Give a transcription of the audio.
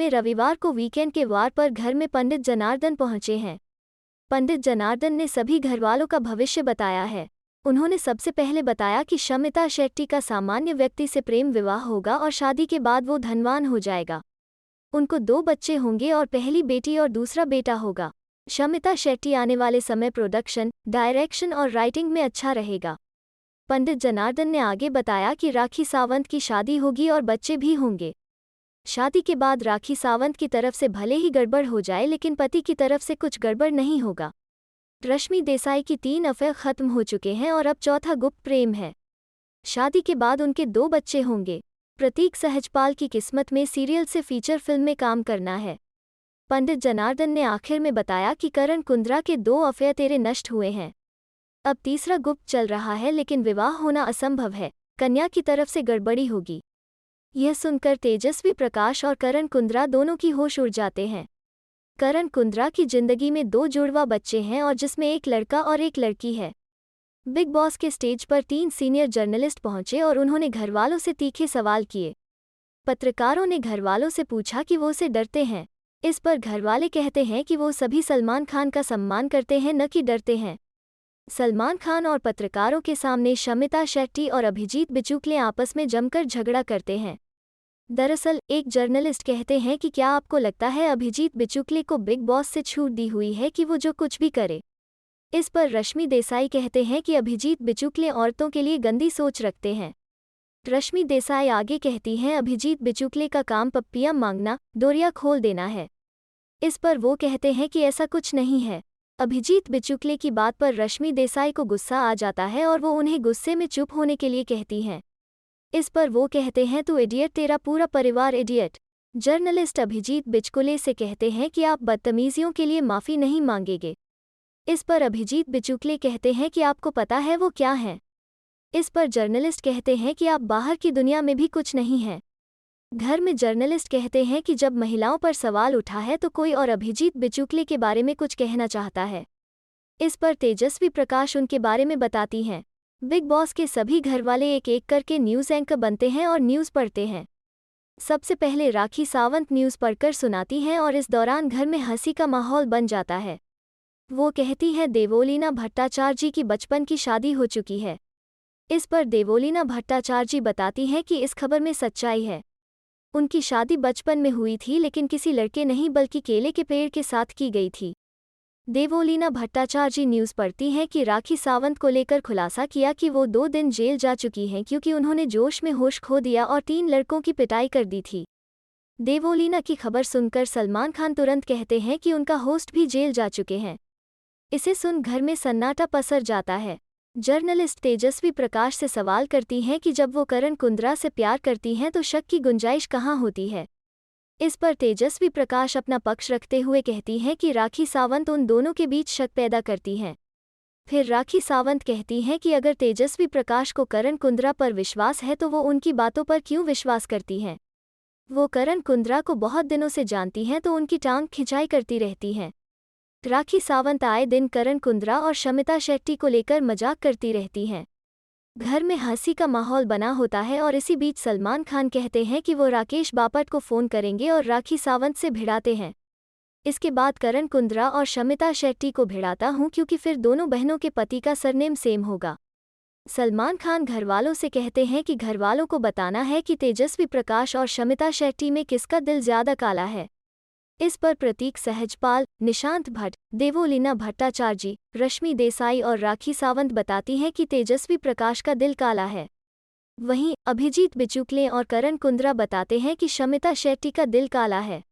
में रविवार को वीकेंड के वार पर घर में पंडित जनार्दन पहुंचे हैं। पंडित जनार्दन ने सभी घरवालों का भविष्य बताया है। उन्होंने सबसे पहले बताया कि शमिता शेट्टी का सामान्य व्यक्ति से प्रेम विवाह होगा और शादी के बाद वो धनवान हो जाएगा। उनको 2 बच्चे होंगे और पहली बेटी और दूसरा बेटा होगा। शमिता शेट्टी आने वाले समय प्रोडक्शन, डायरेक्शन और राइटिंग में अच्छा रहेगा। पंडित जनार्दन ने आगे बताया कि राखी सावंत की शादी होगी और बच्चे भी होंगे। शादी के बाद राखी सावंत की तरफ से भले ही गड़बड़ हो जाए लेकिन पति की तरफ से कुछ गड़बड़ नहीं होगा। रश्मि देसाई की 3 अफेयर खत्म हो चुके हैं और अब चौथा गुप्त प्रेम है। शादी के बाद उनके 2 बच्चे होंगे। प्रतीक सहजपाल की किस्मत में सीरियल से फीचर फिल्म में काम करना है। पंडित जनार्दन ने आखिर में बताया कि करण कुंद्रा के 2 अफेयर तेरे नष्ट हुए हैं। अब तीसरा गुप्त चल रहा है लेकिन विवाह होना असंभव है। कन्या की तरफ से गड़बड़ी होगी। यह सुनकर तेजस्वी प्रकाश और करण कुंद्रा दोनों की होश उड़ जाते हैं। करण कुंद्रा की जिंदगी में 2 जुड़वा बच्चे हैं और जिसमें एक लड़का और एक लड़की है। बिग बॉस के स्टेज पर 3 सीनियर जर्नलिस्ट पहुंचे और उन्होंने घरवालों से तीखे सवाल किए। पत्रकारों ने घरवालों से पूछा कि वो उसे डरते हैं। इस पर घरवाले कहते हैं कि वो सभी सलमान खान का सम्मान करते हैं, न कि डरते हैं। सलमान खान और पत्रकारों के सामने शमिता शेट्टी और अभिजीत बिचुकले आपस में जमकर झगड़ा करते हैं। दरअसल एक जर्नलिस्ट कहते हैं कि क्या आपको लगता है अभिजीत बिचुकले को बिग बॉस से छूट दी हुई है कि वो जो कुछ भी करे? इस पर रश्मि देसाई कहते हैं कि अभिजीत बिचुकले औरतों के लिए गंदी सोच रखते हैं। रश्मि देसाई आगे कहती हैं अभिजीत बिचुकले का काम पप्पियां मांगना, डोरियां खोल देना है। इस पर वो कहते हैं कि ऐसा कुछ नहीं है। अभिजीत बिचुकले की बात पर रश्मि देसाई को गुस्सा आ जाता है और वो उन्हें गुस्से में चुप होने के लिए कहती हैं। इस पर वो कहते हैं तू इडियट, तेरा पूरा परिवार इडियट। जर्नलिस्ट अभिजीत बिचुकले से कहते हैं कि आप बदतमीजियों के लिए माफ़ी नहीं मांगेंगे। इस पर अभिजीत बिचुकले कहते हैं कि आपको पता है वो क्या हैं? इस पर जर्नलिस्ट कहते हैं कि आप बाहर की दुनिया में भी कुछ नहीं हैं। घर में जर्नलिस्ट कहते हैं कि जब महिलाओं पर सवाल उठा है तो कोई और अभिजीत बिचुकले के बारे में कुछ कहना चाहता है। इस पर तेजस्वी प्रकाश उनके बारे में बताती हैं। बिग बॉस के सभी घरवाले एक एक करके न्यूज़ एंकर बनते हैं और न्यूज़ पढ़ते हैं। सबसे पहले राखी सावंत न्यूज़ पढ़कर सुनाती हैं और इस दौरान घर में हंसी का माहौल बन जाता है। वो कहती हैं देवोलीना भट्टाचार्य जी की बचपन की शादी हो चुकी है। इस पर देवोलीना भट्टाचार्य जी बताती हैं कि इस खबर में सच्चाई है। उनकी शादी बचपन में हुई थी लेकिन किसी लड़के नहीं बल्कि केले के पेड़ के साथ की गई थी। देवोलीना भट्टाचार्य जी न्यूज़ पढ़ती हैं कि राखी सावंत को लेकर खुलासा किया कि वो 2 दिन जेल जा चुकी हैं क्योंकि उन्होंने जोश में होश खो दिया और 3 लड़कों की पिटाई कर दी थी। देवोलीना की खबर सुनकर सलमान खान तुरंत कहते हैं कि उनका होस्ट भी जेल जा चुके हैं। इसे सुन घर में सन्नाटा पसर जाता है। जर्नलिस्ट तेजस्वी प्रकाश से सवाल करती हैं कि जब वो करण कुंद्रा से प्यार करती हैं तो शक की गुंजाइश कहाँ होती है? इस पर तेजस्वी प्रकाश अपना पक्ष रखते हुए कहती हैं कि राखी सावंत उन दोनों के बीच शक पैदा करती हैं। फिर राखी सावंत कहती हैं कि अगर तेजस्वी प्रकाश को करण कुंद्रा पर विश्वास है तो वो उनकी बातों पर क्यों विश्वास करती हैं? वो करण कुंद्रा को बहुत दिनों से जानती हैं तो उनकी टांग खिंचाई करती रहती हैं। राखी सावंत आए दिन करण कुंद्रा और शमिता शेट्टी को लेकर मजाक करती रहती हैं। घर में हंसी का माहौल बना होता है और इसी बीच सलमान खान कहते हैं कि वो राकेश बापट को फ़ोन करेंगे और राखी सावंत से भिड़ाते हैं। इसके बाद करण कुंद्रा और शमिता शेट्टी को भिड़ाता हूँ क्योंकि फिर दोनों बहनों के पति का सरनेम सेम होगा। सलमान खान घरवालों से कहते हैं कि घरवालों को बताना है कि तेजस्वी प्रकाश और शमिता शेट्टी में किसका दिल ज़्यादा काला है। इस पर प्रतीक सहजपाल, निशांत भट्ट, देवोलीना भट्टाचार्य जी, रश्मि देसाई और राखी सावंत बताती हैं कि तेजस्वी प्रकाश का दिल काला है। वहीं अभिजीत बिचुकले और करण कुंद्रा बताते हैं कि शमिता शेट्टी का दिल काला है।